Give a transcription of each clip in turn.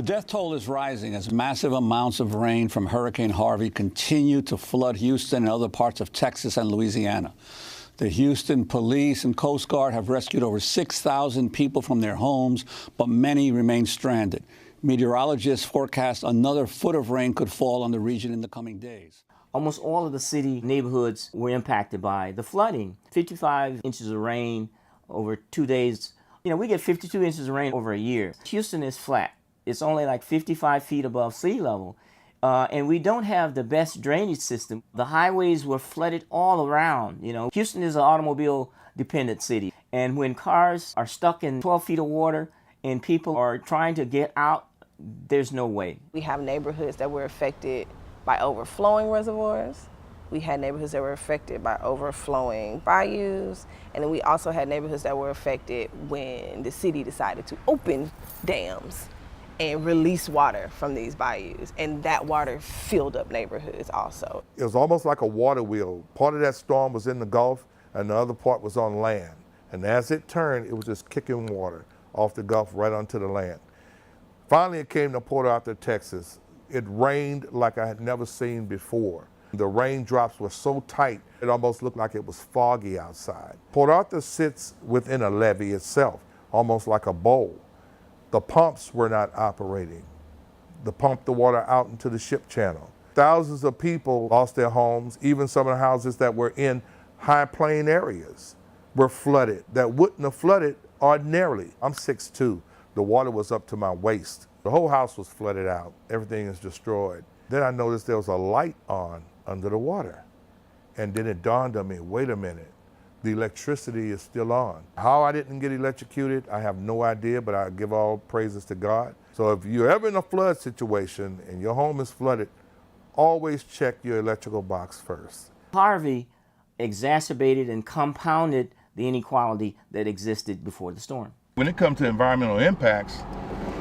The death toll is rising as massive amounts of rain from Hurricane Harvey continue to flood Houston and other parts of Texas and Louisiana. The Houston Police and Coast Guard have rescued over 6,000 people from their homes, but many remain stranded. Meteorologists forecast another foot of rain could fall on the region in the coming days. Almost all of the city neighborhoods were impacted by the flooding. 55 inches of rain over 2 days. We get 52 inches of rain over a year. Houston is flat. It's only like 55 feet above sea level. And we don't have the best drainage system. The highways were flooded all around. Houston is an automobile-dependent city. And when cars are stuck in 12 feet of water and people are trying to get out, there's no way. We have neighborhoods that were affected by overflowing reservoirs. We had neighborhoods that were affected by overflowing bayous. And then we also had neighborhoods that were affected when the city decided to open dams and release water from these bayous. And that water filled up neighborhoods also. It was almost like a water wheel. Part of that storm was in the Gulf and the other part was on land. And as it turned, it was just kicking water off the Gulf right onto the land. Finally, it came to Port Arthur, Texas. It rained like I had never seen before. The raindrops were so tight, it almost looked like it was foggy outside. Port Arthur sits within a levee itself, almost like a bowl. The pumps were not operating. They pumped the water out into the ship channel. Thousands of people lost their homes. Even some of the houses that were in high plain areas were flooded that wouldn't have flooded ordinarily. I'm 6'2". The water was up to my waist. The whole house was flooded out. Everything is destroyed. Then I noticed there was a light on under the water. And then it dawned on me, wait a minute, the electricity is still on. How I didn't get electrocuted, I have no idea, but I give all praises to God. So if you're ever in a flood situation and your home is flooded, always check your electrical box first. Harvey exacerbated and compounded the inequality that existed before the storm. When it comes to environmental impacts,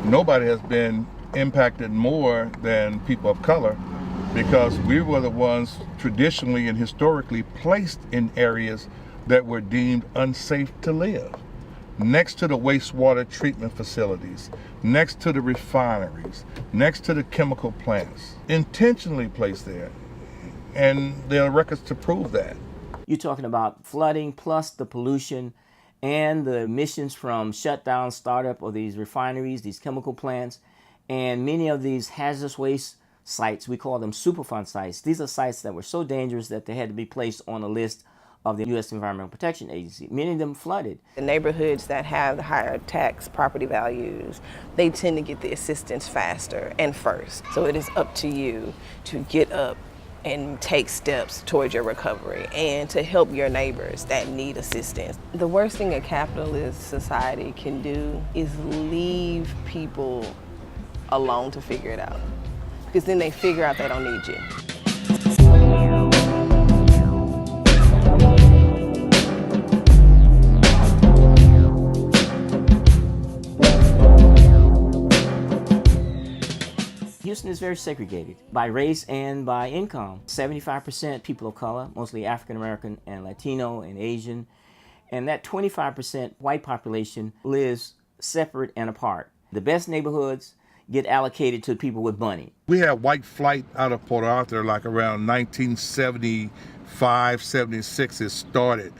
nobody has been impacted more than people of color, because we were the ones traditionally and historically placed in areas that were deemed unsafe to live. Next to the wastewater treatment facilities, next to the refineries, next to the chemical plants, intentionally placed there. And there are records to prove that. You're talking about flooding plus the pollution and the emissions from shutdown, startup of these refineries, these chemical plants, and many of these hazardous waste sites, we call them Superfund sites. These are sites that were so dangerous that they had to be placed on a list of the U.S. Environmental Protection Agency. Many of them flooded. The neighborhoods that have the higher tax property values, they tend to get the assistance faster and first. So it is up to you to get up and take steps towards your recovery and to help your neighbors that need assistance. The worst thing a capitalist society can do is leave people alone to figure it out, because then they figure out they don't need you. Houston is very segregated by race and by income. 75% people of color, mostly African American and Latino and Asian. And that 25% white population lives separate and apart. The best neighborhoods get allocated to people with money. We had white flight out of Port Arthur like around 1975, 76 it started.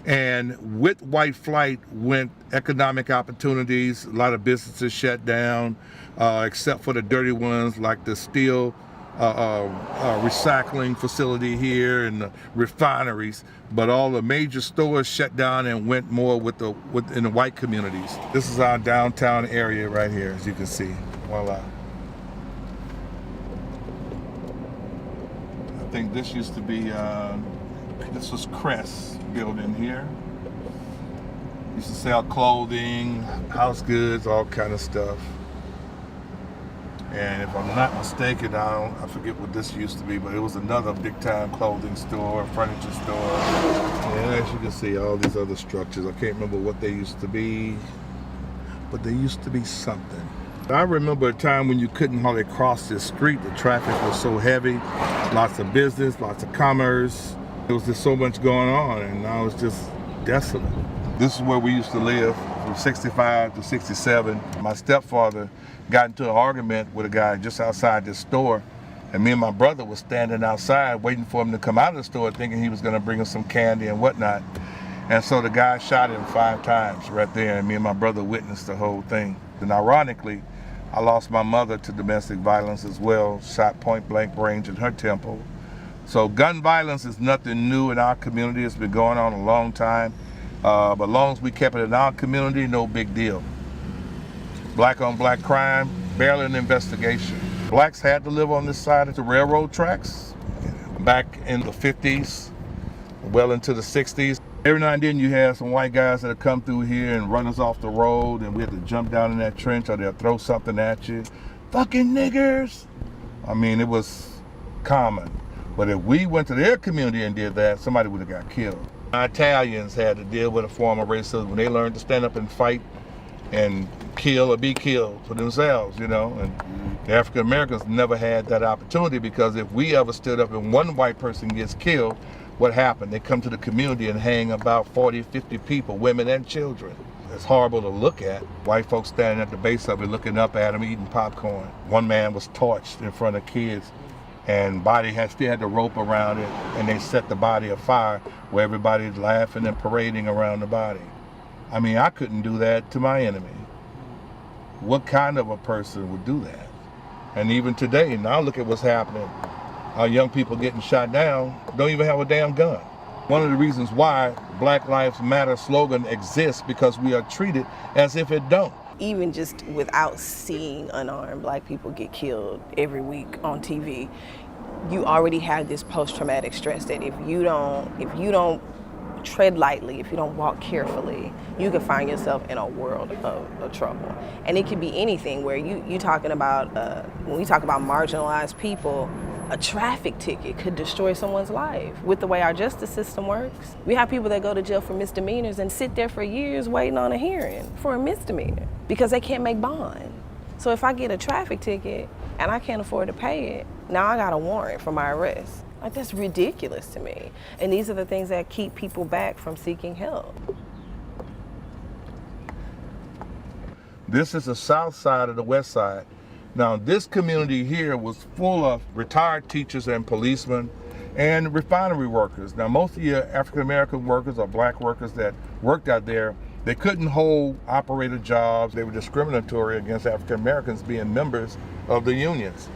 And with white flight went economic opportunities. A lot of businesses shut down, except for the dirty ones like the steel recycling facility here and the refineries. But all the major stores shut down and went more in the white communities. This is our downtown area right here, as you can see. Voila. I think this used to be, this was Crest building here. Used to sell clothing, house goods, all kind of stuff. And if I'm not mistaken, I forget what this used to be, but it was another big time clothing store, furniture store. And as you can see, all these other structures. I can't remember what they used to be, but they used to be something. I remember a time when you couldn't hardly cross this street. The traffic was so heavy, lots of business, lots of commerce. There was just so much going on, and now it's just desolate. This is where we used to live. from 65 to 67. My stepfather got into an argument with a guy just outside this store, and me and my brother was standing outside waiting for him to come out of the store thinking he was going to bring us some candy and whatnot. And so the guy shot him 5 times right there, and me and my brother witnessed the whole thing. And ironically, I lost my mother to domestic violence as well, shot point blank range in her temple. So gun violence is nothing new in our community. It's been going on a long time. But as long as we kept it in our community, no big deal. Black on black crime, barely an investigation. Blacks had to live on this side of the railroad tracks back in the 50s, well into the 60s. Every now and then you have some white guys that have come through here and run us off the road, and we have to jump down in that trench, or they'll throw something at you. Fucking niggers! I mean, it was common. But if we went to their community and did that, somebody would have got killed. Italians had to deal with a form of racism when they learned to stand up and fight and kill or be killed for themselves, you know. And the African Americans never had that opportunity, because if we ever stood up and one white person gets killed, what happened? They come to the community and hang about 40, 50 people, women and children. It's horrible to look at. White folks standing at the base of it, looking up at them, eating popcorn. One man was torched in front of kids, and still had the rope around it, and they set the body afire where everybody's laughing and parading around the body. I mean, I couldn't do that to my enemy. What kind of a person would do that? And even today, now look at what's happening. Our young people getting shot down don't even have a damn gun. One of the reasons why Black Lives Matter slogan exists, because we are treated as if it don't. Even just without seeing unarmed Black people get killed every week on TV, you already have this post-traumatic stress that if you don't tread lightly, if you don't walk carefully, you can find yourself in a world of trouble. And it could be anything, where you talking about, when we talk about marginalized people, a traffic ticket could destroy someone's life. With the way our justice system works, we have people that go to jail for misdemeanors and sit there for years waiting on a hearing for a misdemeanor because they can't make bond. So if I get a traffic ticket and I can't afford to pay it, now I got a warrant for my arrest. Like, that's ridiculous to me. And these are the things that keep people back from seeking help. This is the south side of the west side. Now, this community here was full of retired teachers and policemen and refinery workers. Now, most of your African-American workers or Black workers that worked out there, they couldn't hold operator jobs. They were discriminatory against African-Americans being members of the unions.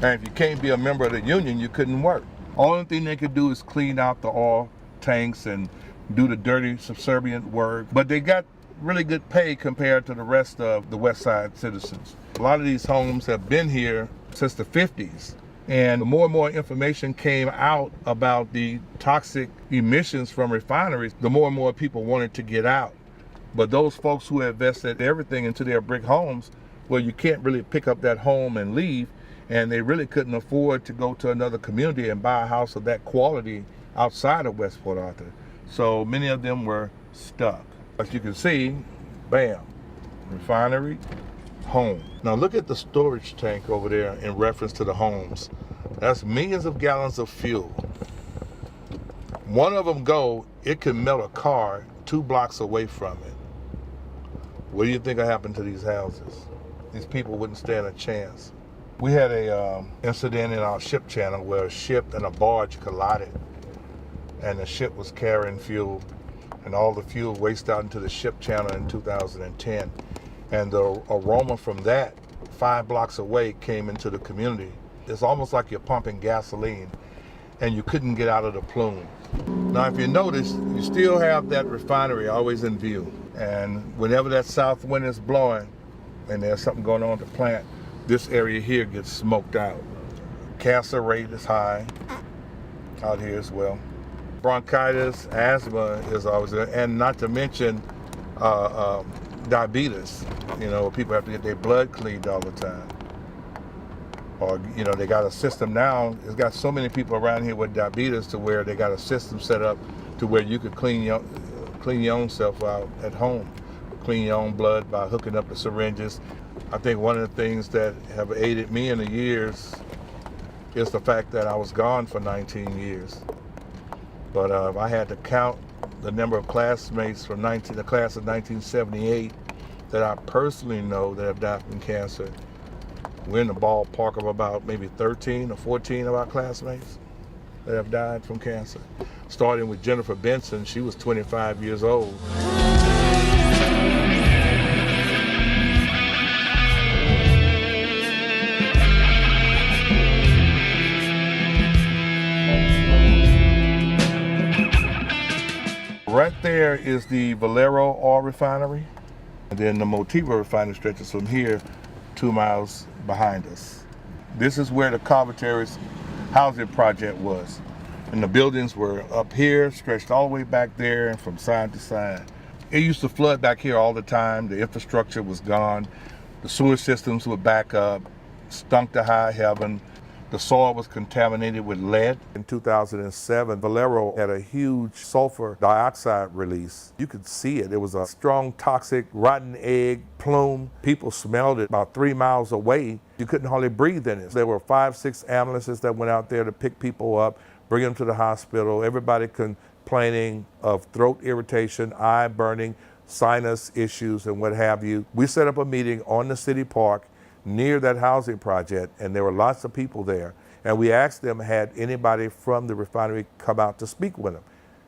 And if you can't be a member of the union, you couldn't work. Only thing they could do is clean out the oil tanks and do the dirty, subservient work. But they got really good pay compared to the rest of the West Side citizens. A lot of these homes have been here since the 50s. And more and more information came out about the toxic emissions from refineries, the more and more people wanted to get out. But those folks who invested everything into their brick homes, well, you can't really pick up that home and leave. And they really couldn't afford to go to another community and buy a house of that quality outside of West Port Arthur. So many of them were stuck. As you can see, bam, refinery, home. Now look at the storage tank over there in reference to the homes. That's millions of gallons of fuel. One of them it can melt a car 2 blocks away from it. What do you think will happen to these houses? These people wouldn't stand a chance. We had a incident in our ship channel where a ship and a barge collided, and the ship was carrying fuel, and all the fuel wasted out into the ship channel in 2010. And the aroma from that 5 blocks away came into the community. It's almost like you're pumping gasoline, and you couldn't get out of the plume. Now, if you notice, you still have that refinery always in view. And whenever that south wind is blowing and there's something going on at the plant, this area here gets smoked out. Cancer rate is high out here as well. Bronchitis, asthma is always there, and not to mention diabetes. You know, people have to get their blood cleaned all the time. Or, you know, they got a system now, it's got so many people around here with diabetes to where they got a system set up to where you could clean your own self out at home. Clean your own blood by hooking up the syringes. I think one of the things that have aided me in the years is the fact that I was gone for 19 years. But I had to count the number of classmates from the class of 1978 that I personally know that have died from cancer. We're in the ballpark of about maybe 13 or 14 of our classmates that have died from cancer. Starting with Jennifer Benson, she was 25 years old. Right there is the Valero oil refinery, and then the Motiva refinery stretches from here 2 miles behind us. This is where the Carverter's housing project was. And the buildings were up here, stretched all the way back there and from side to side. It used to flood back here all the time. The infrastructure was gone. The sewer systems would back up, stunk to high heaven. The soil was contaminated with lead. In 2007, Valero had a huge sulfur dioxide release. You could see it. It was a strong, toxic, rotten egg plume. People smelled it about 3 miles away. You couldn't hardly breathe in it. There were 5, 6 ambulances that went out there to pick people up, bring them to the hospital. Everybody complaining of throat irritation, eye burning, sinus issues, and what have you. We set up a meeting on the city park near that housing project, and there were lots of people there. And we asked them, had anybody from the refinery come out to speak with them?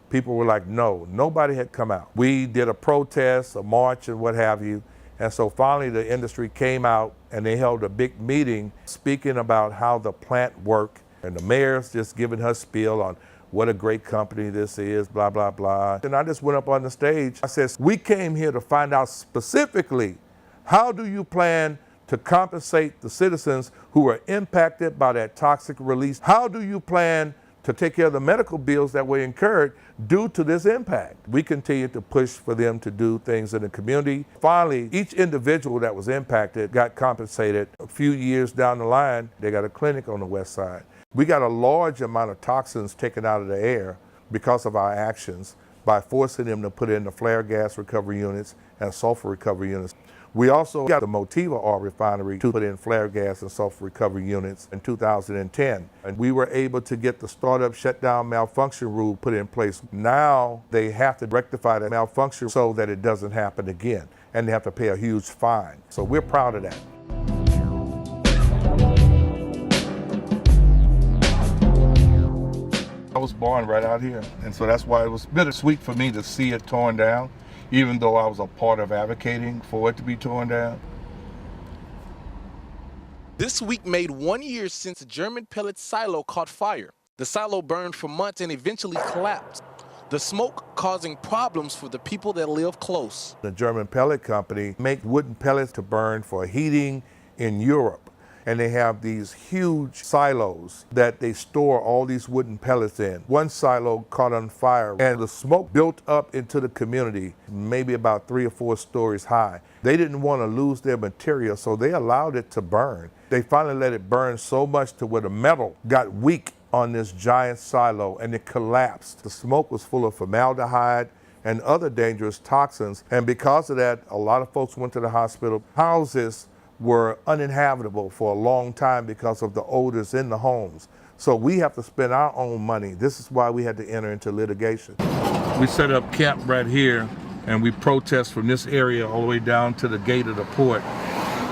People were like, no, nobody had come out. We did a protest, a march, and what have you. And so finally the industry came out and they held a big meeting speaking about how the plant worked. And the mayor's just giving her spiel on what a great company this is, blah, blah, blah. And I just went up on the stage. I said, we came here to find out specifically, how do you plan to compensate the citizens who are impacted by that toxic release? How do you plan to take care of the medical bills that were incurred due to this impact? We continue to push for them to do things in the community. Finally, each individual that was impacted got compensated. A few years down the line, they got a clinic on the west side. We got a large amount of toxins taken out of the air because of our actions by forcing them to put in the flare gas recovery units and sulfur recovery units. We also got the Motiva oil refinery to put in flare gas and sulfur recovery units in 2010. And we were able to get the startup shutdown malfunction rule put in place. Now they have to rectify that malfunction so that it doesn't happen again. And they have to pay a huge fine. So we're proud of that. I was born right out here, and so that's why it was bittersweet for me to see it torn down, even though I was a part of advocating for it to be torn down. This week made 1 year since a German pellet silo caught fire. The silo burned for months and eventually collapsed. The smoke causing problems for the people that live close. The German pellet company make wooden pellets to burn for heating in Europe. And they have these huge silos that they store all these wooden pellets in. One silo caught on fire and the smoke built up into the community, maybe about 3 or 4 stories high. They didn't want to lose their material, so they allowed it to burn. They finally let it burn so much to where the metal got weak on this giant silo and it collapsed. The smoke was full of formaldehyde and other dangerous toxins. And because of that, a lot of folks went to the hospital. Houses were uninhabitable for a long time because of the odors in the homes. So we have to spend our own money. This is why we had to enter into litigation. We set up camp right here and we protest from this area all the way down to the gate of the port,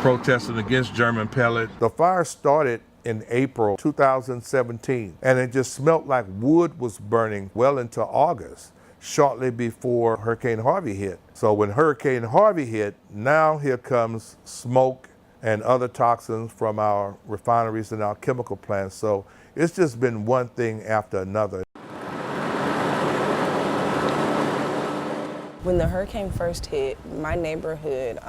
protesting against German pellet. The fire started in April 2017 and it just smelled like wood was burning well into August, shortly before Hurricane Harvey hit. So when Hurricane Harvey hit, now here comes smoke and other toxins from our refineries and our chemical plants. So it's just been one thing after another. When the hurricane first hit, my neighborhood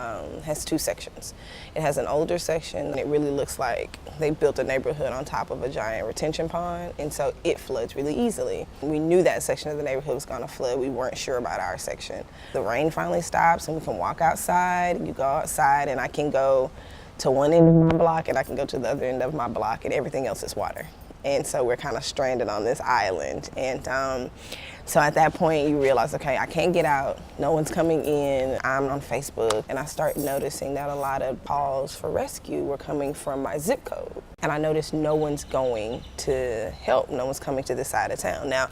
has 2 sections. It has an older section, and it really looks like they built a neighborhood on top of a giant retention pond, and so it floods really easily. We knew that section of the neighborhood was gonna flood. We weren't sure about our section. The rain finally stops, and we can walk outside. You go outside, and I can go to one end of my block, and I can go to the other end of my block, and everything else is water. And so we're kind of stranded on this island. And so at that point you realize, okay, I can't get out, no one's coming in. I'm on Facebook and I start noticing that a lot of calls for rescue were coming from my zip code. And I noticed no one's going to help, no one's coming to this side of town. Now,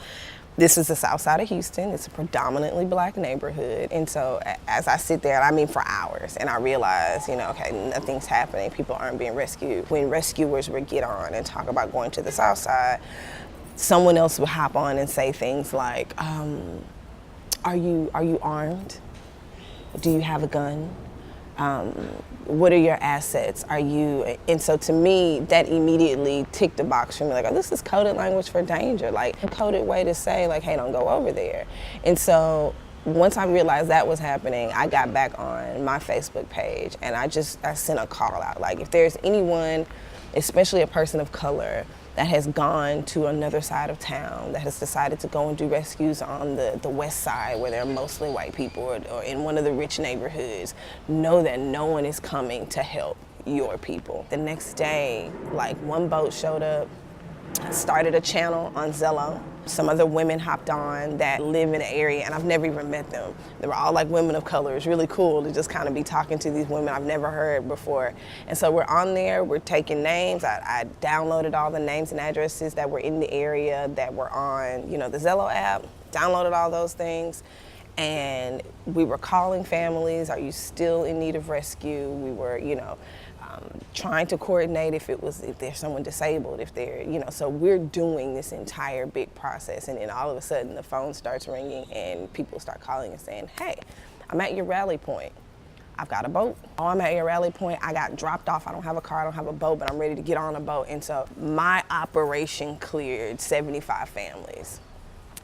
This is the south side of Houston. It's a predominantly black neighborhood. And so as I sit there, I mean for hours, and I realize, okay, nothing's happening. People aren't being rescued. When rescuers would get on and talk about going to the south side, someone else would hop on and say things like, are you armed? Do you have a gun? What are your assets? And so to me, that immediately ticked the box for me, like, oh, this is coded language for danger, like a coded way to say, like, hey, don't go over there. And so once I realized that was happening, I got back on my Facebook page and I sent a call out, like, if there's anyone, especially a person of color, that has gone to another side of town, that has decided to go and do rescues on the west side where there are mostly white people, or in one of the rich neighborhoods, know that no one is coming to help your people. The next day, like, one boat showed up, started a channel on Zello. Some other women hopped on that live in the area, and I've never even met them. They were all like women of color. It's really cool to just kind of be talking to these women I've never heard before. And so we're on there, we're taking names. I downloaded all the names and addresses that were in the area that were on, the Zello app, downloaded all those things. And we were calling families, are you still in need of rescue? We were, trying to coordinate if there's someone disabled, if they're, so we're doing this entire big process. And then all of a sudden the phone starts ringing and people start calling and saying, hey, I'm at your rally point. I've got a boat. Oh, I'm at your rally point. I got dropped off. I don't have a car, I don't have a boat, but I'm ready to get on a boat. And so my operation cleared 75 families.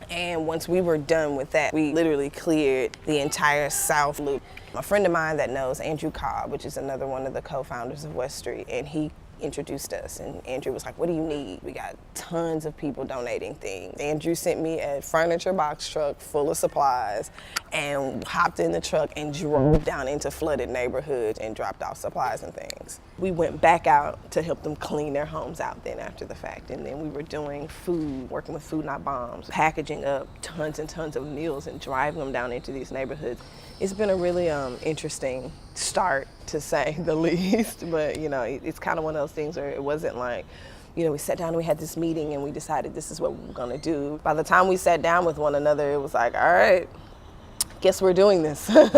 And once we were done with that, we literally cleared the entire South Loop. A friend of mine that knows Andrew Cobb, which is another one of the co-founders of West Street, and he introduced us, and Andrew was like, what do you need? We got tons of people donating things. Andrew sent me a furniture box truck full of supplies and hopped in the truck and drove down into flooded neighborhoods and dropped off supplies and things. We went back out to help them clean their homes out then after the fact, and then we were doing food, working with Food Not Bombs, packaging up tons and tons of meals and driving them down into these neighborhoods. It's been a really interesting start, to say the least, but it's kind of one of those things where it wasn't like, we sat down and we had this meeting and we decided this is what we were gonna do. By the time we sat down with one another, it was like, all right, guess we're doing this. The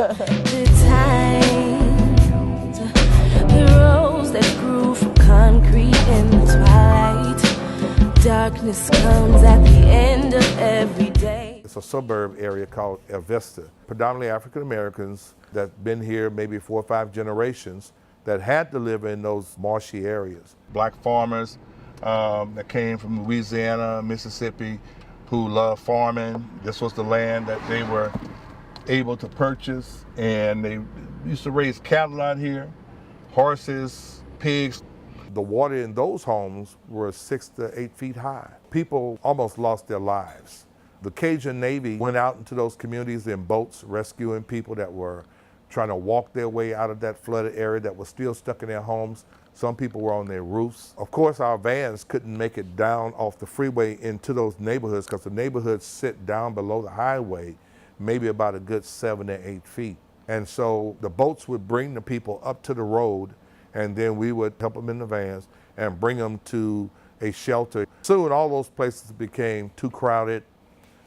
times, the rose that grew from concrete in the twilight, darkness comes at the end of every day. It's a suburb area called El Vista, predominantly African Americans that've been here maybe 4 or 5 generations that had to live in those marshy areas. Black farmers that came from Louisiana, Mississippi, who loved farming. This was the land that they were able to purchase, and they used to raise cattle out here, horses, pigs. The water in those homes were 6 to 8 feet high. People almost lost their lives. The Cajun Navy went out into those communities in boats rescuing people that were trying to walk their way out of that flooded area that was still stuck in their homes. Some people were on their roofs. Of course, our vans couldn't make it down off the freeway into those neighborhoods because the neighborhoods sit down below the highway, maybe about a good 7 to 8 feet. And so the boats would bring the people up to the road, and then we would help them in the vans and bring them to a shelter. Soon all those places became too crowded,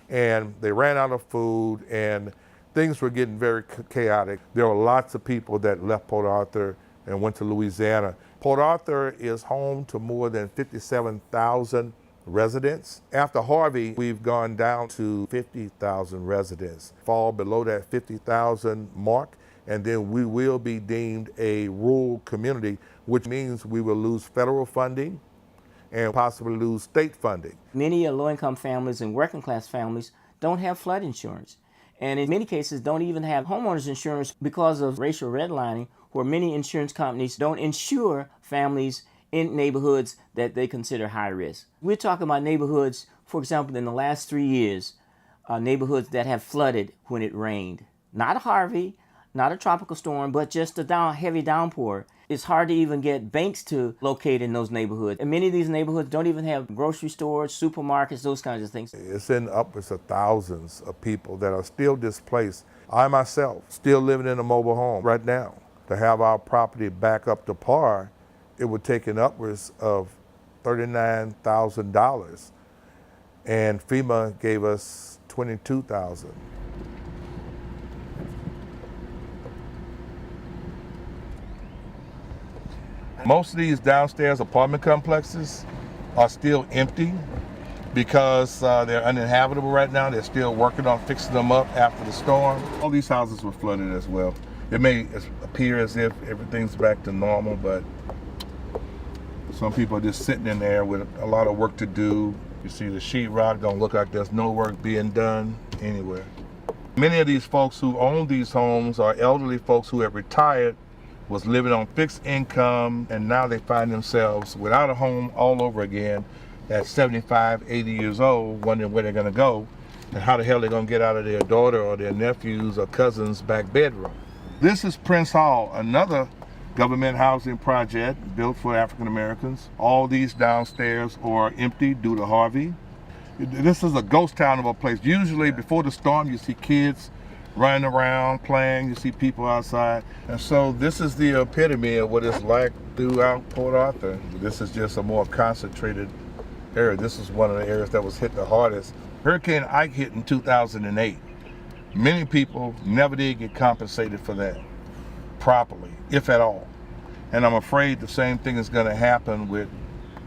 and they ran out of food, and things were getting very chaotic. There were lots of people that left Port Arthur and went to Louisiana. Port Arthur is home to more than 57,000 residents. After Harvey, we've gone down to 50,000 residents, fall below that 50,000 mark, and then we will be deemed a rural community, which means we will lose federal funding and possibly lose state funding. Many low-income families and working-class families don't have flood insurance, and in many cases don't even have homeowners insurance because of racial redlining, where many insurance companies don't insure families in neighborhoods that they consider high risk. We're talking about neighborhoods, for example, in the last 3 years, neighborhoods that have flooded when it rained. Not a Harvey, not a tropical storm, but just a heavy downpour. It's hard to even get banks to locate in those neighborhoods. And many of these neighborhoods don't even have grocery stores, supermarkets, those kinds of things. It's in upwards of thousands of people that are still displaced. I myself, still living in a mobile home right now. To have our property back up to par, it would take an upwards of $39,000. and FEMA gave us $22,000. Most of these downstairs apartment complexes are still empty because they're uninhabitable right now. They're still working on fixing them up after the storm. All these houses were flooded as well. It may appear as if everything's back to normal, but some people are just sitting in there with a lot of work to do. You see the sheetrock, don't look like there's no work being done anywhere. Many of these folks who own these homes are elderly folks who have retired, was living on fixed income, and now they find themselves without a home all over again at 75, 80 years old, wondering where they're gonna go and how the hell they're gonna get out of their daughter or their nephew's or cousin's back bedroom. This is Prince Hall, another government housing project built for African Americans. All these downstairs are empty due to Harvey. This is a ghost town of a place. Usually before the storm, you see kids running around, playing, you see people outside. And so this is the epitome of what it's like throughout Port Arthur. This is just a more concentrated area. This is one of the areas that was hit the hardest. Hurricane Ike hit in 2008. Many people never did get compensated for that properly, if at all. And I'm afraid the same thing is gonna happen with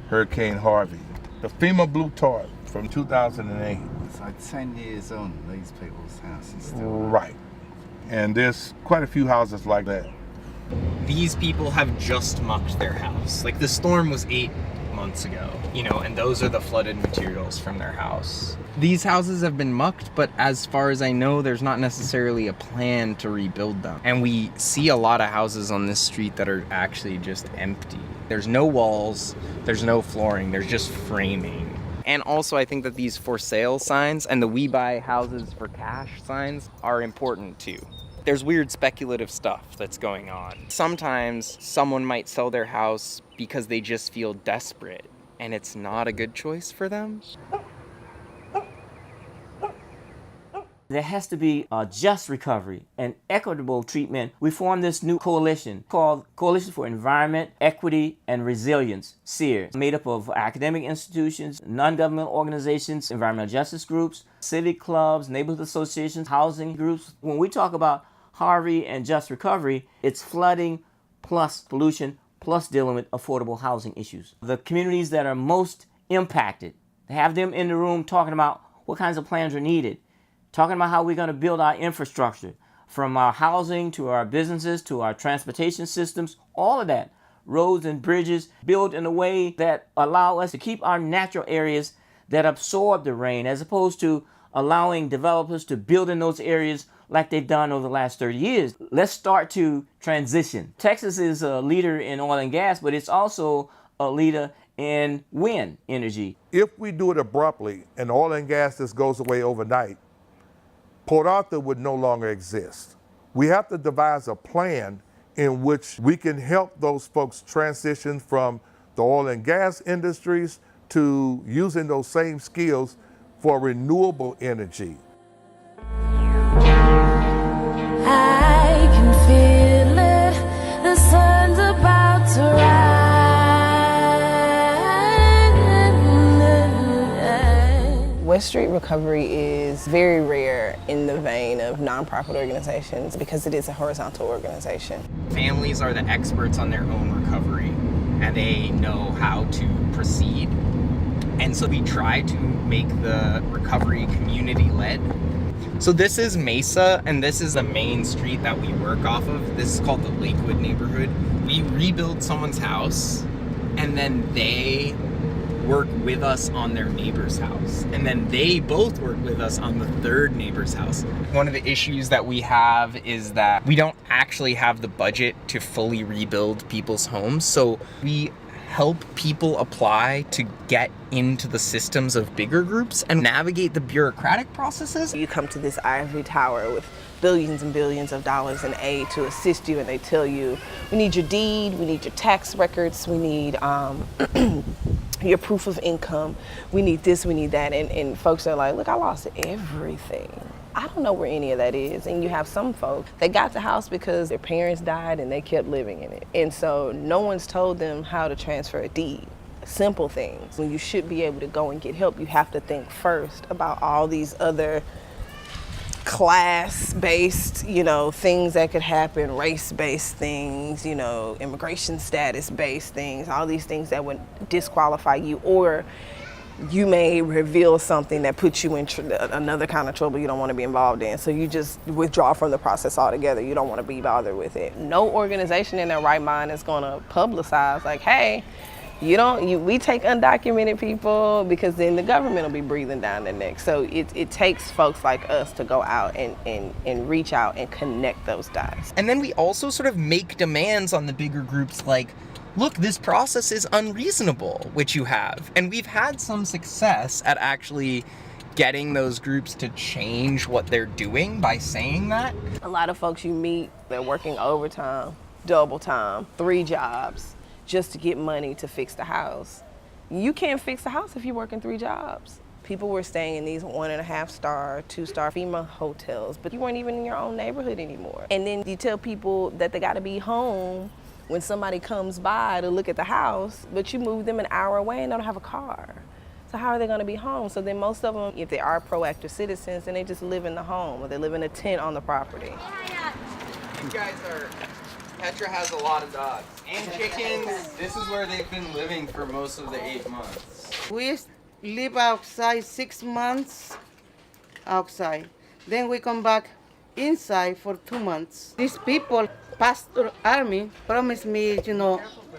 Hurricane Harvey. The FEMA blue tarp from 2008. It's like 10 years on these people's houses still. Right. And there's quite a few houses like that. These people have just mucked their house. Like the storm was 8 months ago, you know, and those are the flooded materials from their house. These houses have been mucked, but as far as I know, there's not necessarily a plan to rebuild them. And we see a lot of houses on this street that are actually just empty. There's no walls, there's no flooring, there's just framing. And also I think that these for sale signs and the we buy houses for cash signs are important too. There's weird speculative stuff that's going on. Sometimes someone might sell their house because they just feel desperate and it's not a good choice for them. There has to be a just recovery and equitable treatment. We formed this new coalition called Coalition for Environment, Equity, and Resilience, CERES, made up of academic institutions, non-governmental organizations, environmental justice groups, civic clubs, neighborhood associations, housing groups. When we talk about Harvey and just recovery, it's flooding plus pollution plus dealing with affordable housing issues. The communities that are most impacted, have them in the room talking about what kinds of plans are needed, talking about how we're going to build our infrastructure, from our housing to our businesses to our transportation systems, all of that, roads and bridges, built in a way that allow us to keep our natural areas that absorb the rain, as opposed to allowing developers to build in those areas like they've done over the last 30 years. Let's start to transition. Texas is a leader in oil and gas, but it's also a leader in wind energy. If we do it abruptly and oil and gas just goes away overnight, Port Arthur would no longer exist. We have to devise a plan in which we can help those folks transition from the oil and gas industries to using those same skills for renewable energy. I can feel it, the sun's about to rise. West Street recovery is very rare in the vein of nonprofit organizations because it is a horizontal organization. Families are the experts on their own recovery and they know how to proceed. And so we try to make the recovery community-led. So this is Mesa, and this is the main street that we work off of. This is called the Lakewood neighborhood. We rebuild someone's house, and then they work with us on their neighbor's house. And then they both work with us on the third neighbor's house. One of the issues that we have is that we don't actually have the budget to fully rebuild people's homes. So we help people apply to get into the systems of bigger groups and navigate the bureaucratic processes. You come to this ivory tower with billions and billions of dollars in aid to assist you, and they tell you, we need your deed, we need your tax records, we need your proof of income, we need this, we need that, and folks are like, look, I lost everything. I don't know where any of that is. And you have some folks, they got the house because their parents died and they kept living in it. And so no one's told them how to transfer a deed. simple things. When you should be able to go and get help, you have to think first about all these other class-based, things that could happen, race-based things, immigration status-based things, all these things that would disqualify you, or you may reveal something that puts you in another kind of trouble you don't want to be involved in. So you just withdraw from the process altogether. You don't want to be bothered with it. No organization in their right mind is going to publicize like, hey, we take undocumented people, because then the government will be breathing down their neck. So it takes folks like us to go out and reach out and connect those dots. And then we also sort of make demands on the bigger groups like, look, this process is unreasonable, which you have. And we've had some success at actually getting those groups to change what they're doing by saying that. A lot of folks you meet, they're working overtime, double time, 3 jobs, just to get money to fix the house. You can't fix the house if you're working 3 jobs. People were staying in these 1.5-star, 2-star FEMA hotels, but you weren't even in your own neighborhood anymore. And then you tell people that they gotta be home when somebody comes by to look at the house, but you move them an hour away and they don't have a car. So how are they gonna be home? So then most of them, if they are proactive citizens, then they just live in the home, or they live in a tent on the property. You guys Petra has a lot of dogs and chickens. This is where they've been living for most of the 8 months. We live outside 6 months outside. Then we come back inside for 2 months. These people, Pastor Army, promised me,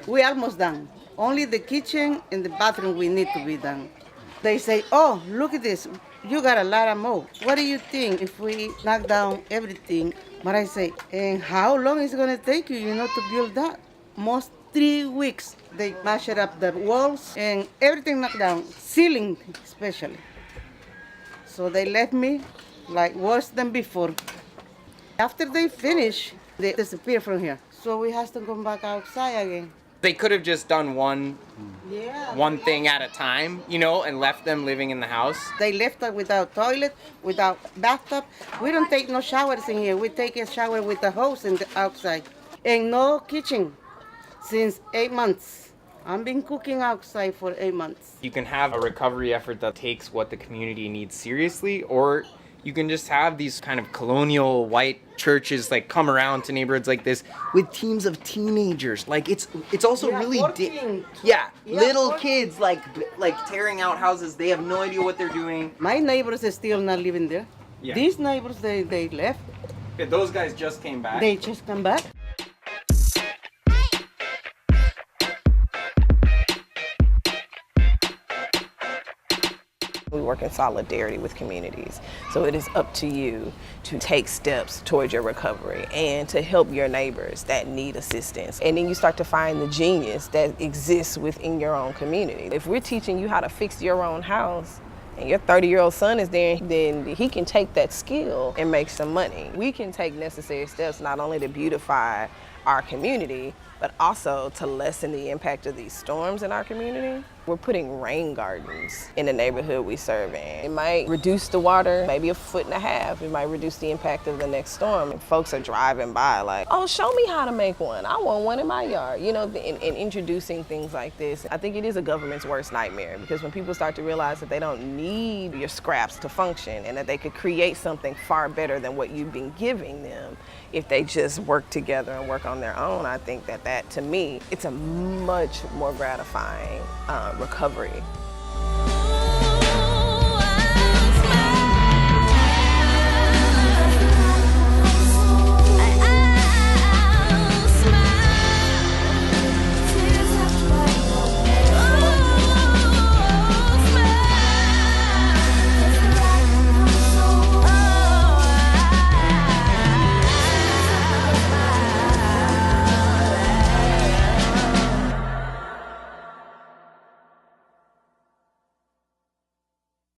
we almost done. Only the kitchen and the bathroom we need to be done. They say, oh, look at this. You got a lot of more. What do you think if we knock down everything? But I say, and how long is it going to take you, to build that? Most 3 weeks. They mash it up, the walls and everything knocked down, ceiling especially. So they left me like worse than before. After they finish, they disappear from here. So we have to come back outside again. They could have just done one thing at a time, and left them living in the house. They left us without toilet, without bathtub. We don't take no showers in here. We take a shower with the hose in the outside. And no kitchen since 8 months. I've been cooking outside for 8 months. You can have a recovery effort that takes what the community needs seriously, or you can just have these kind of colonial white churches like come around to neighborhoods like this with teams of teenagers. Like it's also really little 14. kids like tearing out houses. They have no idea what they're doing. My neighbors are still not living there. Yeah. These neighbors, they left. Yeah, those guys just came back. They just come back. We work in solidarity with communities. So it is up to you to take steps towards your recovery and to help your neighbors that need assistance. And then you start to find the genius that exists within your own community. If we're teaching you how to fix your own house, and your 30-year-old son is there, then he can take that skill and make some money. We can take necessary steps not only to beautify our community, but also to lessen the impact of these storms in our community. We're putting rain gardens in the neighborhood we serve in. It might reduce the water maybe 1.5 feet. It might reduce the impact of the next storm. And folks are driving by like, oh, show me how to make one. I want one in my yard. And introducing things like this, I think it is a government's worst nightmare, because when people start to realize that they don't need your scraps to function and that they could create something far better than what you've been giving them if they just work together and work on their own, I think that to me, it's a much more gratifying recovery